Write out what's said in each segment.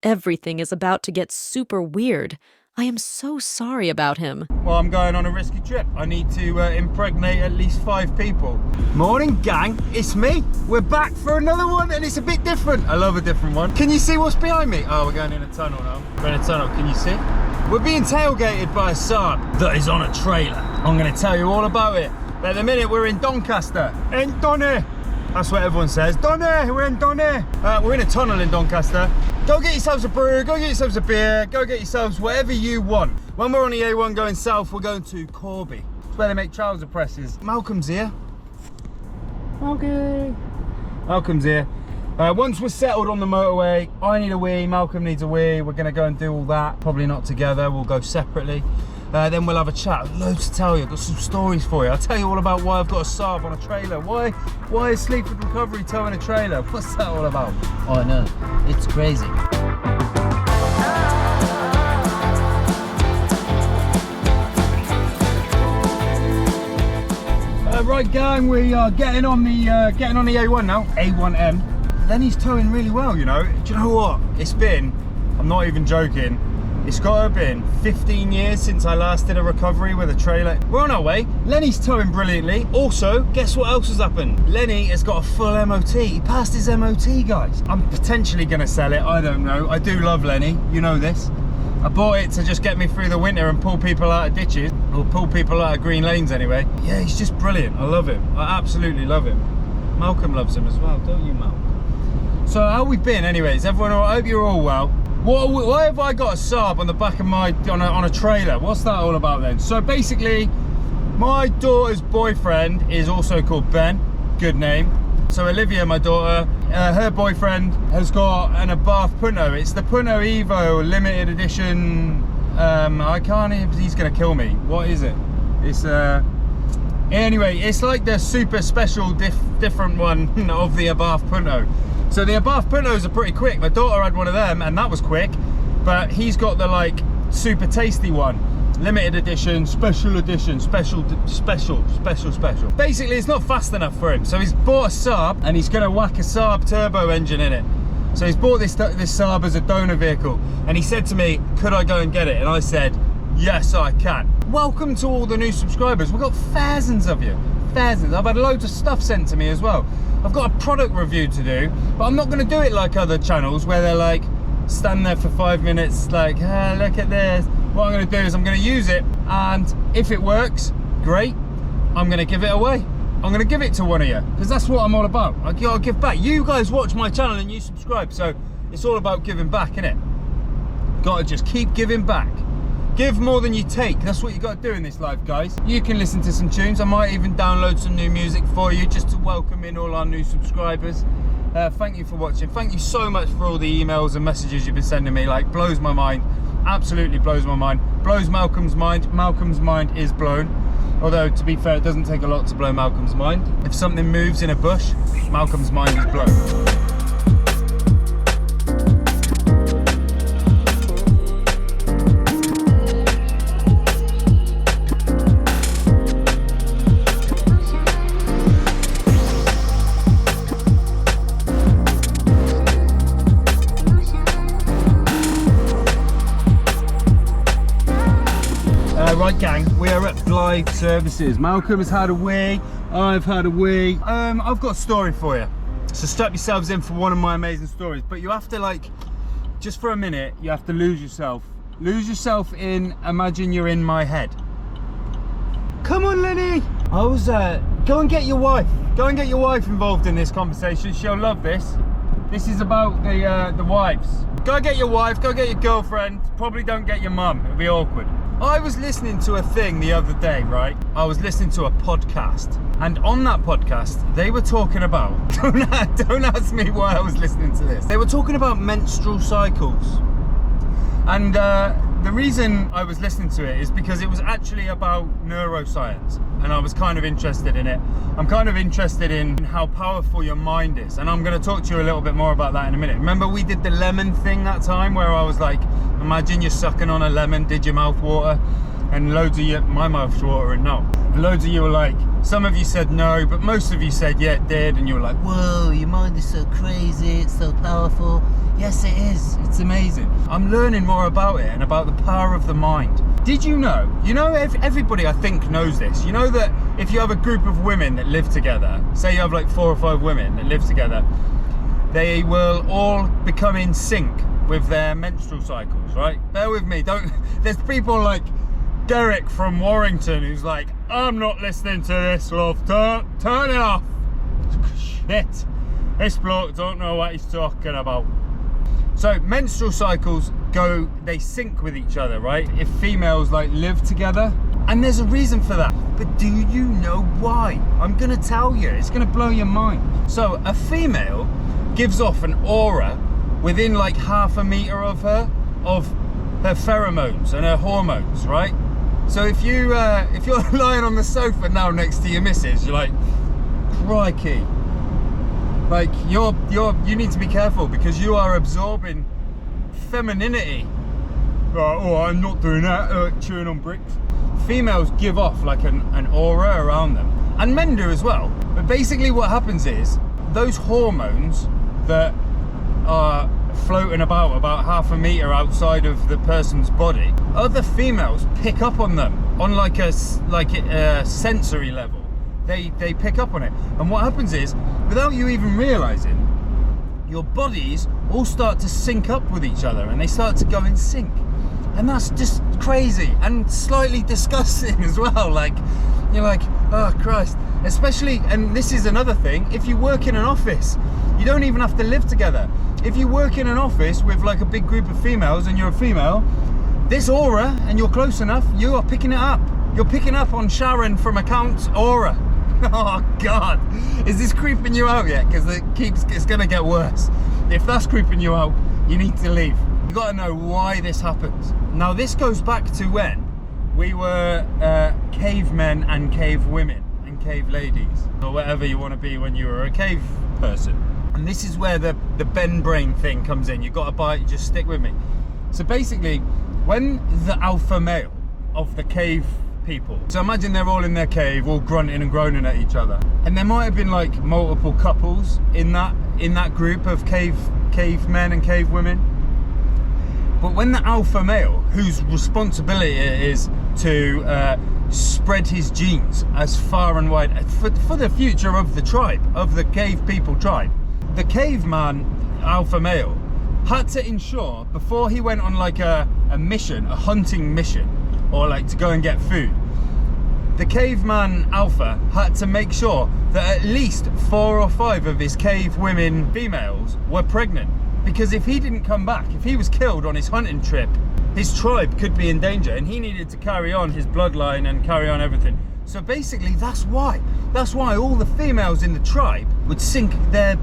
Everything is about to get super weird. I am so sorry about him. Well, I'm going on a risky trip. I need to impregnate at least 5 people. Morning, gang. It's me. We're back for another one, and it's a bit different. I love a different one. Can you see what's behind me? Oh, we're going in a tunnel now. We're in a tunnel. Can you see? We're being tailgated by a Saab that is on a trailer. I'm going to tell you all about it. But at the minute, we're in Doncaster. In Donny. That's what everyone says. Donny, we're in Donny. We're in a tunnel in Doncaster. Go get yourselves a brew, go get yourselves a beer, go get yourselves whatever you want. When we're on the A1 going south, we're going to Corby. It's where they make trouser presses. Malcolm's here. Okay. Malcolm's here. Once we're settled on the motorway, I need a wee, Malcolm needs a wee. We're gonna go and do all that. Probably not together, we'll go separately. Then we'll have a chat. Loads to tell you. I've got some stories for you. I'll tell you all about why I've got a Saab on a trailer. Why is Sleaford Recovery towing a trailer? What's that all about? Oh no, it's crazy. Right, gang, we are getting on the A1 now. A1M. Lenny's towing really well, you know. Do you know what? It's been, I'm not even joking, it's got to have been 15 years since I last did a recovery with a trailer. We're on our way. Lenny's towing brilliantly. Also, guess what else has happened? Lenny has got a full MOT. He passed his MOT, guys. I'm potentially going to sell it. I don't know. I do love Lenny. You know this. I bought it to just get me through the winter and pull people out of ditches. Or pull people out of green lanes anyway. Yeah, he's just brilliant. I love him. I absolutely love him. Malcolm loves him as well, don't you, Malcolm? So how we been anyways? Everyone, I hope you're all well. Why have I got a Saab on the back of my, on a trailer? What's that all about then? So basically, my daughter's boyfriend is also called Ben, good name. So Olivia, my daughter, her boyfriend has got an Abarth Punto. It's the Punto Evo limited edition. I can't even, he's gonna kill me. What is it? It's anyway, it's like the super special different one of the Abarth Punto. So the Abarth Puntos are pretty quick. My daughter had one of them and that was quick, but he's got the like super tasty one. Limited edition, special edition, special. Basically, it's not fast enough for him. So he's bought a Saab and he's gonna whack a Saab turbo engine in it. So he's bought this Saab as a donor vehicle. And he said to me, could I go and get it? And I said, yes, I can. Welcome to all the new subscribers. We've got thousands of you, thousands. I've had loads of stuff sent to me as well. I've got a product review to do, but I'm not gonna do it like other channels where they're like, stand there for 5 minutes, like, ah, look at this. What I'm gonna do is I'm gonna use it, and if it works, great. I'm gonna give it away. I'm gonna give it to one of you, because that's what I'm all about. I gotta give back. You guys watch my channel and you subscribe, so it's all about giving back, innit? Gotta just keep giving back. Give more than you take. That's what you got to do in this life, guys. You can listen to some tunes. I might even download some new music for you just to welcome in all our new subscribers. Thank you for watching. Thank you so much for all the emails and messages you've been sending me. Like, blows my mind. Absolutely blows my mind. Blows Malcolm's mind. Malcolm's mind is blown. Although, to be fair, it doesn't take a lot to blow Malcolm's mind. If something moves in a bush, Malcolm's mind is blown. Right, gang, we are at Blythe Services. Malcolm has had a wee, I've had a wee. I've got a story for you. So strap yourselves in for one of my amazing stories, but you have to, like, just for a minute, you have to lose yourself. Lose yourself in, imagine you're in my head. Come on, Lenny. I was, go and get your wife. Go and get your wife involved in this conversation. She'll love this. This is about the wives. Go get your wife, go get your girlfriend. Probably don't get your mum, it'll be awkward. I was listening to a thing the other day, right? I was listening to a podcast, and on that podcast, they were talking about, don't ask me why I was listening to this. They were talking about menstrual cycles. And the reason I was listening to it is because it was actually about neuroscience, and I was kind of interested in it. I'm kind of interested in how powerful your mind is, and I'm going to talk to you a little bit more about that in a minute. Remember we did the lemon thing that time where I was like, imagine you're sucking on a lemon, did your mouth water? and loads of you, my mouth's watering now. Loads of you were like, some of you said no, but most of you said yeah, it did, and you were like, whoa, your mind is so crazy, it's so powerful. Yes, it is. It's amazing. I'm learning more about it and about the power of the mind. Did you know? You know, everybody I think knows this. You know that if you have a group of women that live together, say you have like 4 or 5 women that live together, they will all become in sync with their menstrual cycles, right? Bear with me. There's people like Derek from Warrington who's like, I'm not listening to this, love. Turn it off. Shit. This bloke don't know what he's talking about. So menstrual cycles they sync with each other, right? If females like live together, and there's a reason for that. But do you know why? I'm gonna tell you, it's gonna blow your mind. So a female gives off an aura within like half a meter of her pheromones and her hormones, right? So if you're lying on the sofa now next to your missus, you're like, crikey. Like you need to be careful because you are absorbing femininity. Oh, I'm not doing that. Chewing on bricks. Females give off like an aura around them, and men do as well. But basically, what happens is those hormones that are floating about half a meter outside of the person's body, other females pick up on them on like a sensory level. They pick up on it, and what happens is, without you even realizing, your bodies all start to sync up with each other and they start to go in sync, and that's just crazy and slightly disgusting as well. Like, you're like, oh Christ. Especially, and this is another thing, if you work in an office, you don't even have to live together. If you work in an office with like a big group of females and you're a female, this aura, and you're close enough, you are picking it up. You're picking up on Sharon from Accounts aura. Oh God, is this creeping you out yet? Because it's gonna get worse. If that's creeping you out, you need to leave. You gotta know why this happens. Now this goes back to when we were cavemen and cave women and cave ladies, or whatever you want to be when you were a cave person. And this is where the Ben brain thing comes in. You gotta buy it, just stick with me. So basically, when the alpha male of the cave people, so imagine they're all in their cave, all grunting and groaning at each other, and there might have been like multiple couples in that group of cave men and cave women. But when the alpha male, whose responsibility it is to spread his genes as far and wide for the future of the tribe, of the cave people tribe, the caveman alpha male had to ensure, before he went on like a mission, a hunting mission, or like to go and get food, the caveman alpha had to make sure that at least 4 or 5 of his cave women females were pregnant. Because if he didn't come back, if he was killed on his hunting trip, his tribe could be in danger, and he needed to carry on his bloodline and carry on everything. So basically, that's why all the females in the tribe would sync their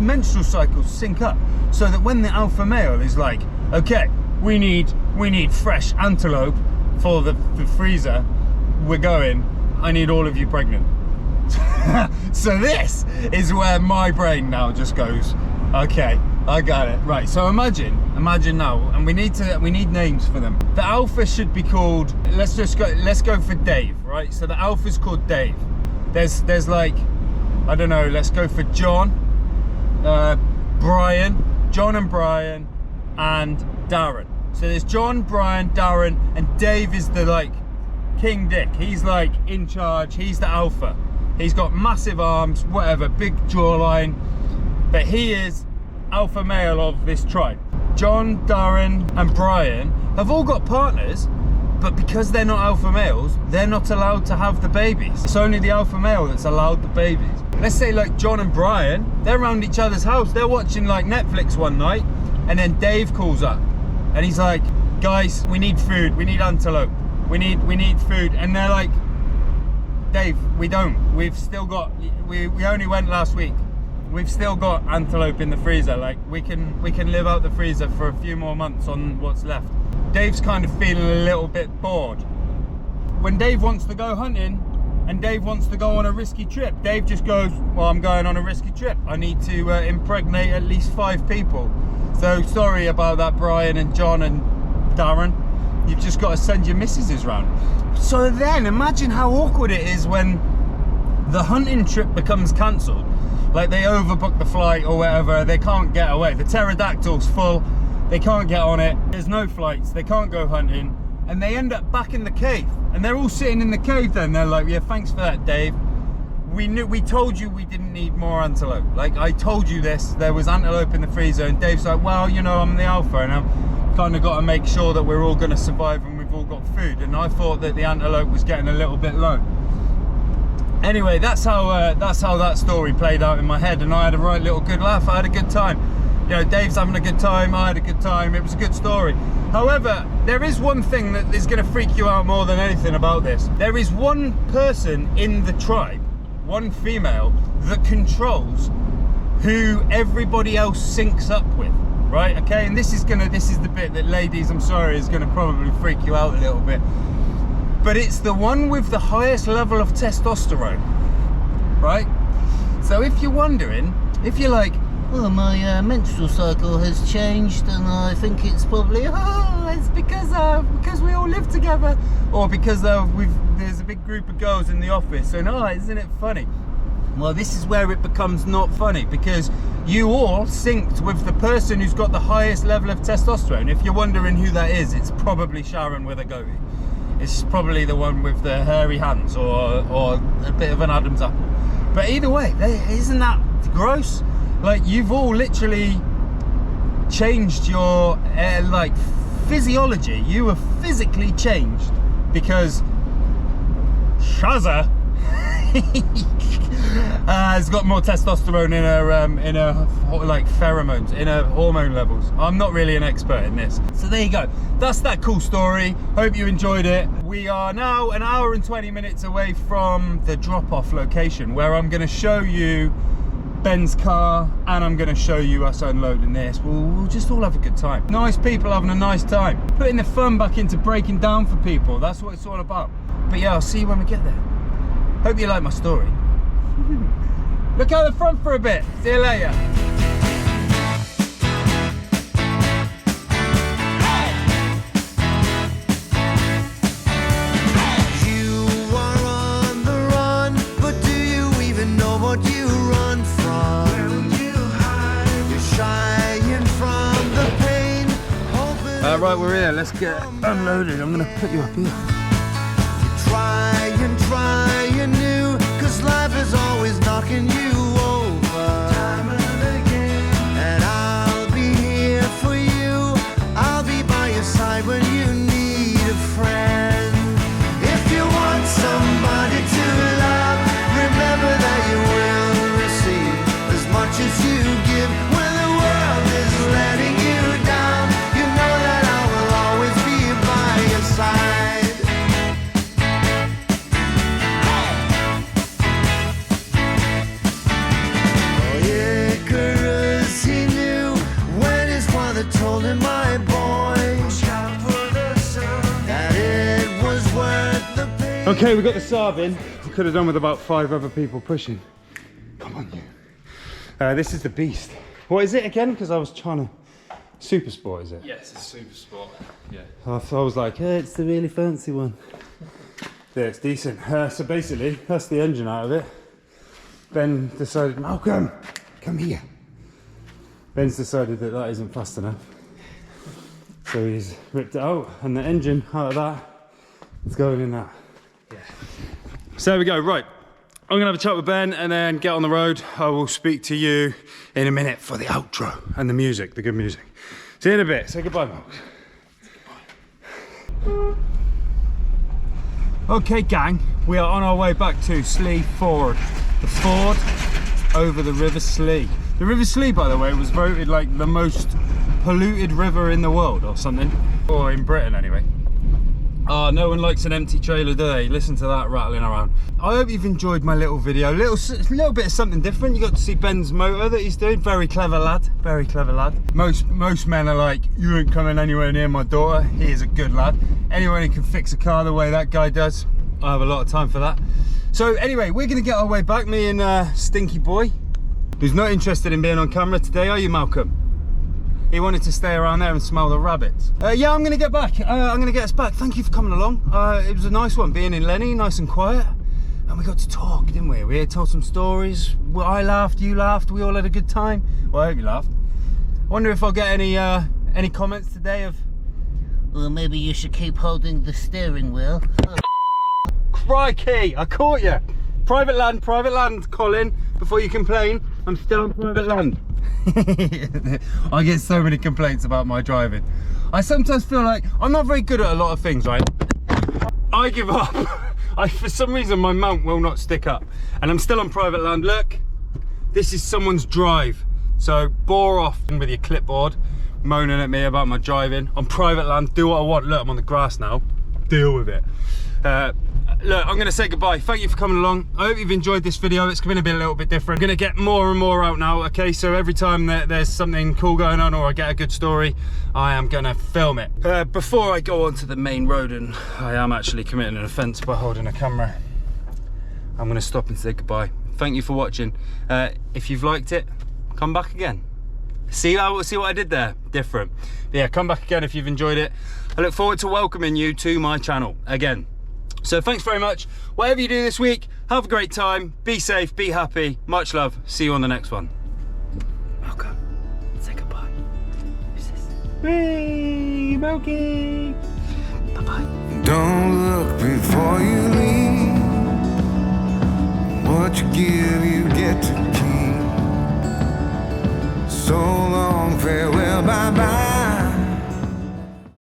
menstrual cycles sync up, so that when the alpha male is like, okay, we need fresh antelope for the freezer, I need all of you pregnant. So this is where my brain now just goes, okay, I got it. Right, so imagine now, and we need names for them. The alpha should be called, let's go for Dave, right? So the alpha's called Dave. There's like, I don't know, let's go for John and Brian, and Darren. So there's John, Brian, Darren, and Dave is the like King Dick. He's like in charge, he's the alpha. He's got massive arms, whatever, big jawline, but he is alpha male of this tribe. John, Darren, and Brian have all got partners, but because they're not alpha males, they're not allowed to have the babies. It's only the alpha male that's allowed the babies. Let's say like John and Brian, they're around each other's house, they're watching like Netflix one night, and then Dave calls up, and he's like, guys, we need food, we need antelope, we need food, and they're like, Dave, we don't, we've still got, we only went last week, we've still got antelope in the freezer, like we can live out the freezer for a few more months on what's left. Dave's kind of feeling a little bit bored. When Dave wants to go hunting and Dave wants to go on a risky trip, Dave just goes, well, I'm going on a risky trip, I need to impregnate at least 5 people. So sorry about that, Brian and John and Darren. You've just got to send your missuses round. So then imagine how awkward it is when the hunting trip becomes cancelled. Like they overbook the flight or whatever, they can't get away. The pterodactyl's full, they can't get on it, there's no flights, they can't go hunting, and they end up back in the cave. And they're all sitting in the cave then, they're like, yeah, thanks for that, Dave. We told you we didn't need more antelope. Like, I told you this, there was antelope in the freezer, and Dave's like, well, you know, I'm the alpha, and I've kind of got to make sure that we're all going to survive and we've all got food. And I thought that the antelope was getting a little bit low. Anyway, that's how that story played out in my head, and I had a right little good laugh. I had a good time. You know, Dave's having a good time, I had a good time. It was a good story. However, there is one thing that is going to freak you out more than anything about this. There is one person in the tribe, one female, that controls who everybody else syncs up with, right? Okay, and this is the bit that, ladies, I'm sorry, is gonna probably freak you out a little bit. But it's the one with the highest level of testosterone, right? So if you're wondering, if you're like, Oh, my menstrual cycle has changed, and I think it's probably it's because we all live together, or because there's a big group of girls in the office, and isn't it funny? Well, this is where it becomes not funny, because you all synced with the person who's got the highest level of testosterone. If you're wondering who that is, it's probably Sharon with a goatee. It's probably the one with the hairy hands, or a bit of an Adam's apple. But either way, isn't that gross? Like, you've all literally changed your like physiology. You were physically changed because Shazza has got more testosterone in her like pheromones, in her hormone levels. I'm not really an expert in this. So there you go. That's that cool story. Hope you enjoyed it. We are now an hour and 20 minutes away from the drop-off location, where I'm going to show you Ben's car, and I'm going to show you us unloading this. We'll just all have a good time. Nice people having a nice time. Putting the fun back into breaking down for people. That's what it's all about. But yeah, I'll see you when we get there. Hope you like my story. Look out the front for a bit. See you later. Right, we're here. Let's get unloaded. I'm gonna put you up here. Try new, 'cause life is always knocking you over. Time and again. And I'll be here for you. I'll be by your side when you need a friend. If you want somebody to love, remember that you will receive as much as you give. When the world is letting you down, you know that I will always be by your side. Told him, my boy, that it was worth the pain. Okay, we got the Saab in. We could have done with about 5 other people pushing. Come on, you. This is the Beast. What is it again? Because I was trying to... Super Sport, is it? Yes, it's Super Sport. Yeah. I was like, hey, it's the really fancy one. Yeah, it's decent. So basically, that's the engine out of it. Ben decided, Malcolm, come here. Ben's decided that that isn't fast enough, so he's ripped it out, and the engine out of that is going in that. Yeah. So there we go. Right, I'm gonna have a chat with Ben and then get on the road. I will speak to you in a minute for the outro and the music, the good music. See you in a bit. Say goodbye, Mark. Okay, gang, we are on our way back to Slee Ford. The ford over the River Slee. The River Slee, by the way, was voted like the most polluted river in the world or something. Or in Britain, anyway. Oh, no one likes an empty trailer, do they? Listen to that rattling around. I hope you've enjoyed my little video. Little bit of something different. You got to see Ben's motor that he's doing. Very clever lad. Very clever lad. Most men are like, you ain't coming anywhere near my daughter. He is a good lad. Anyone who can fix a car the way that guy does, I have a lot of time for that. So anyway, we're going to get our way back. Me and Stinky Boy, who's not interested in being on camera today, are you, Malcolm? He wanted to stay around there and smell the rabbits. Yeah, I'm gonna get back. I'm gonna get us back. Thank you for coming along. It was a nice one being in Lenny, nice and quiet. And we got to talk, didn't we? We told some stories. Well, I laughed, you laughed, we all had a good time. Well, I hope you laughed. I wonder if I'll get any comments today of... Well, maybe you should keep holding the steering wheel. Crikey, I caught you. Private land, Colin. Before you complain, I'm still on private land. I get so many complaints about my driving. I sometimes feel like I'm not very good at a lot of things, right? I give up. For some reason, my mount will not stick up. And I'm still on private land. Look, this is someone's drive. So bore off with your clipboard, moaning at me about my driving. On private land, do what I want. Look, I'm on the grass now. Deal with it. Look, I'm gonna say goodbye. Thank you for coming along. I hope you've enjoyed this video. It's gonna be a little bit different. I'm gonna get more and more out now, okay? So every time that there's something cool going on or I get a good story, I am gonna film it. Before I go onto the main road, and I am actually committing an offense by holding a camera, I'm gonna stop and say goodbye. Thank you for watching. If you've liked it, come back again. See what I did there? Different. But yeah, come back again if you've enjoyed it. I look forward to welcoming you to my channel again. So thanks very much. Whatever you do this week, have a great time. Be safe, be happy. Much love. See you on the next one. Malcolm, say goodbye. Who's this? Hey, Malky. Bye-bye. Don't look before you leave. What you give, you get to keep. So